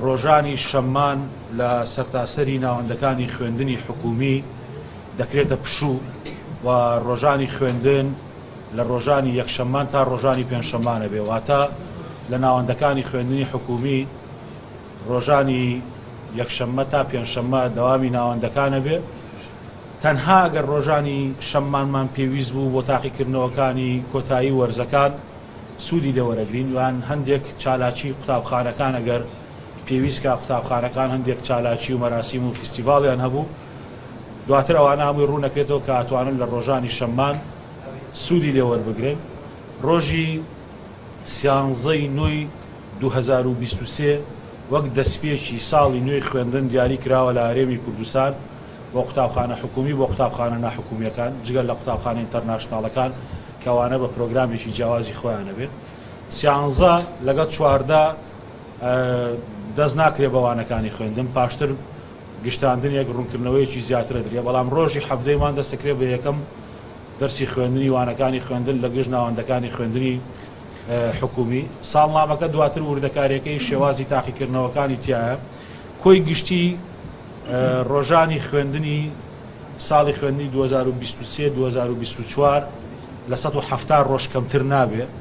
ڕۆژانی شەممان لە سەرتاسەری ناوەندەکانی خوێندنی حکومی دەکرێتە پشوو و ڕۆژانی خوێندن لە ڕۆژانی یەکشەممان تا ڕۆژانی پێنجشەممانە بێ، واتە لە ناوەندەکانی خوێندنی حکومی ڕۆژانی یەکشەممە تا پێنجشەممە دەوامی ناوەندەکانە بێ. تەنها ئەگەر ڕۆژانی شەممانمان پێویست بوو بۆ تاقیکردنەوەکانی کۆتایی وەرزەکان سوودی لێوەرەگرین، یان هەندێک چالاکی قوتابخانەکان ئەگەر پێویستکە قوتابخانەکان هەندێک چالاکی و مەراسیم و فیستیڤاڵیان هەبوو، دواتر ئەوانە هەمووی ڕوونەکرێتەوە کە ئەتوانن لە ڕۆژانی شەممان سوودی لێوەربگرن. ڕۆژی 13 نوێی 2023 وەک دەستپێکی ساڵی نوێی خوێندن دیاری کراوە لە هەرێمی کوردستان بۆ قوتابخانە حکومی بۆ قوتابخانە ناحکومیەکان، جگەل لە قوتابخانە ئینتەرناشناڵەکان کەوانە بە پرۆگرامێکی جیاوازی خۆیانە بێت. 13 لەگەڵ 14 دەست ناکرێ بەوانەکانی خوێندن، پاشتر گشتاندنێک ڕوونکردنەوەیەکی زیاترە درێ، بەڵام ڕۆژی هەفتەیمان دەستەکرێ بە یەکەم دەرسی خوێندنی وانەکانی خوێندن لە گشت ناوەندەکانی خوێندنی حکومی. ساڵنامەکە دواتر وردەکاریەکەی شێوازی تاقیکردنەوەکانی تایە، کۆی گشتی ڕۆژانی خوێندنی ساڵی خوێندنی 2023-2024 لە 170 ڕۆژ کەمتر نابێت.